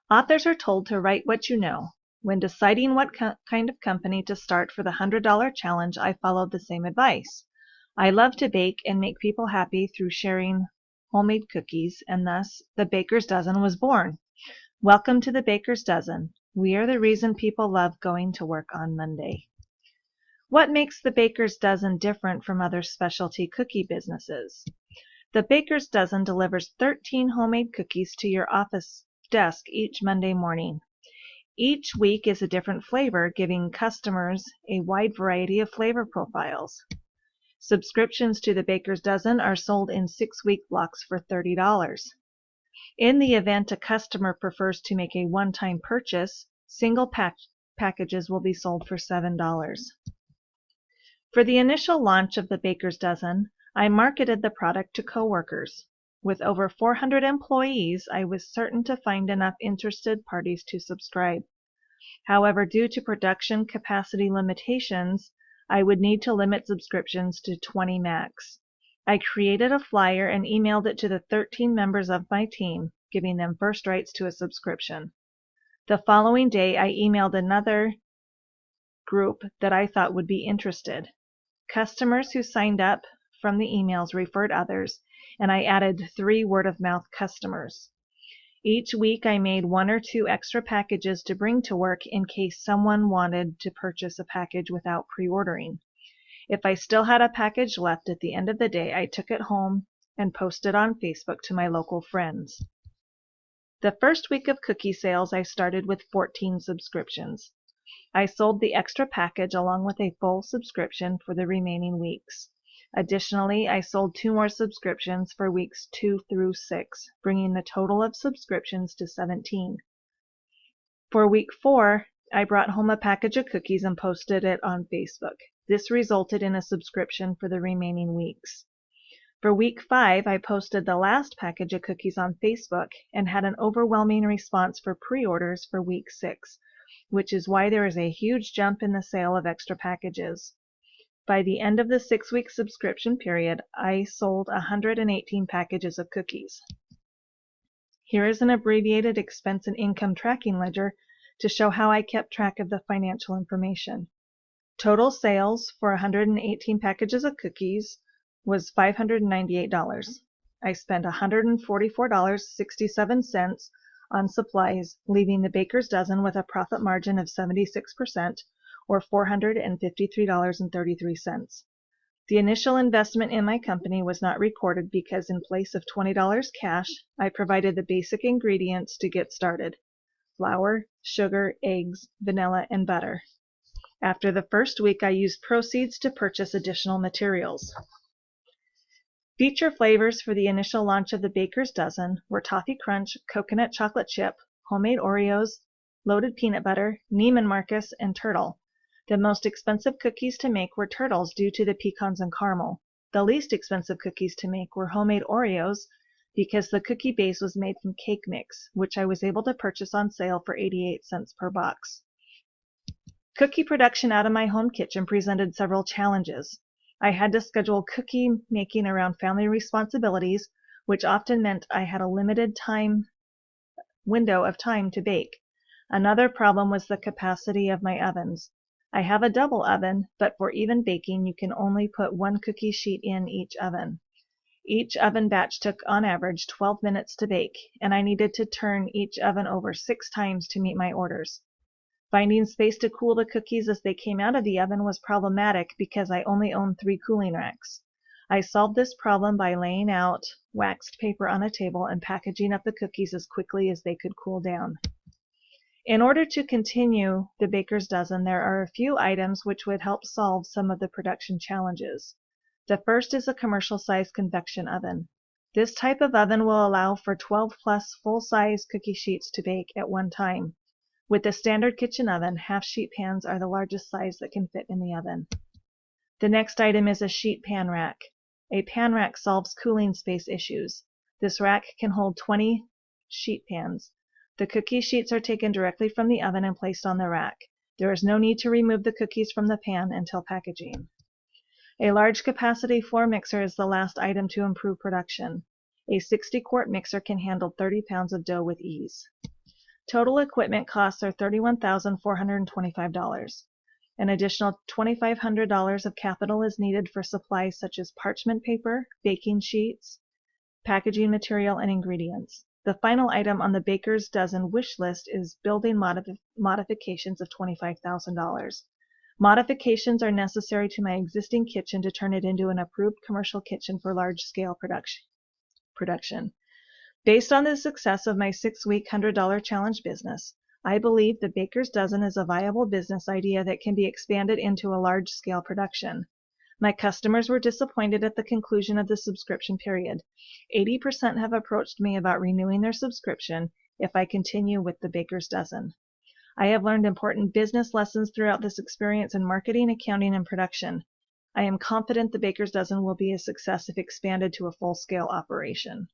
Authors are told to write what you know. When deciding what kind of company to start for the $100 challenge, I followed the same advice. I love to bake and make people happy through sharing homemade cookies, and thus the Baker's Dozen was born. Welcome to the Baker's Dozen. We are the reason people love going to work on Monday. What makes the Baker's Dozen different from other specialty cookie businesses? The Baker's Dozen delivers 13 homemade cookies to your office desk each Monday morning. Each week is a different flavor, giving customers a wide variety of flavor profiles. Subscriptions to the Baker's Dozen are sold in 6-week blocks for $30. In the event a customer prefers to make a one-time purchase, single packages will be sold for $7. For the initial launch of the Baker's Dozen, I marketed the product to coworkers. With over 400 employees, I was certain to find enough interested parties to subscribe. However, due to production capacity limitations, I would need to limit subscriptions to 20 max. I created a flyer and emailed it to the 13 members of my team, giving them first rights to a subscription. The following day, I emailed another group that I thought would be interested. Customers who signed up from the emails referred others, and I added 3 word-of-mouth customers. Each week I made 1 or 2 extra packages to bring to work in case someone wanted to purchase a package without pre-ordering. If I still had a package left at the end of the day, I took it home and posted on Facebook to my local friends. The first week of cookie sales, I started with 14 subscriptions. I sold the extra package along with a full subscription for the remaining weeks. Additionally, I sold 2 more subscriptions for weeks 2 through 6, bringing the total of subscriptions to 17. For week 4, I brought home a package of cookies and posted it on Facebook. This resulted in a subscription for the remaining weeks. For week 5, I posted the last package of cookies on Facebook and had an overwhelming response for pre-orders for week 6, which is why there is a huge jump in the sale of extra packages. By the end of the 6-week subscription period, I sold 118 packages of cookies. Here is an abbreviated expense and income tracking ledger to show how I kept track of the financial information. Total sales for 118 packages of cookies was $598. I spent $144.67 on supplies, leaving the Baker's Dozen with a profit margin of 76%, or $453.33. The initial investment in my company was not recorded because in place of $20 cash, I provided the basic ingredients to get started: flour, sugar, eggs, vanilla, and butter. After the first week, I used proceeds to purchase additional materials. Feature flavors for the initial launch of the Baker's Dozen were Toffee Crunch, Coconut Chocolate Chip, Homemade Oreos, Loaded Peanut Butter, Neiman Marcus, and Turtle. The most expensive cookies to make were Turtles due to the pecans and caramel. The least expensive cookies to make were Homemade Oreos because the cookie base was made from cake mix, which I was able to purchase on sale for 88 cents per box. Cookie production out of my home kitchen presented several challenges. I had to schedule cookie making around family responsibilities, which often meant I had a limited window of time to bake. Another problem was the capacity of my ovens. I have a double oven, but for even baking, you can only put 1 cookie sheet in each oven. Each oven batch took on average 12 minutes to bake, and I needed to turn each oven over 6 times to meet my orders. Finding space to cool the cookies as they came out of the oven was problematic because I only owned 3 cooling racks. I solved this problem by laying out waxed paper on a table and packaging up the cookies as quickly as they could cool down. In order to continue the Baker's Dozen, there are a few items which would help solve some of the production challenges. The first is a commercial-sized convection oven. This type of oven will allow for 12 plus full-size cookie sheets to bake at one time. With the standard kitchen oven, half-sheet pans are the largest size that can fit in the oven. The next item is a sheet pan rack. A pan rack solves cooling space issues. This rack can hold 20 sheet pans. The cookie sheets are taken directly from the oven and placed on the rack. There is no need to remove the cookies from the pan until packaging. A large capacity floor mixer is the last item to improve production. A 60-quart mixer can handle 30 pounds of dough with ease. Total equipment costs are $31,425. An additional $2,500 of capital is needed for supplies such as parchment paper, baking sheets, packaging material, and ingredients. The final item on the Baker's Dozen wish list is building modifications of $25,000. Modifications are necessary to my existing kitchen to turn it into an approved commercial kitchen for large-scale production. Based on the success of my 6-week $100 challenge business, I believe the Baker's Dozen is a viable business idea that can be expanded into a large-scale production. My customers were disappointed at the conclusion of the subscription period. 80% have approached me about renewing their subscription if I continue with the Baker's Dozen. I have learned important business lessons throughout this experience in marketing, accounting, and production. I am confident the Baker's Dozen will be a success if expanded to a full-scale operation.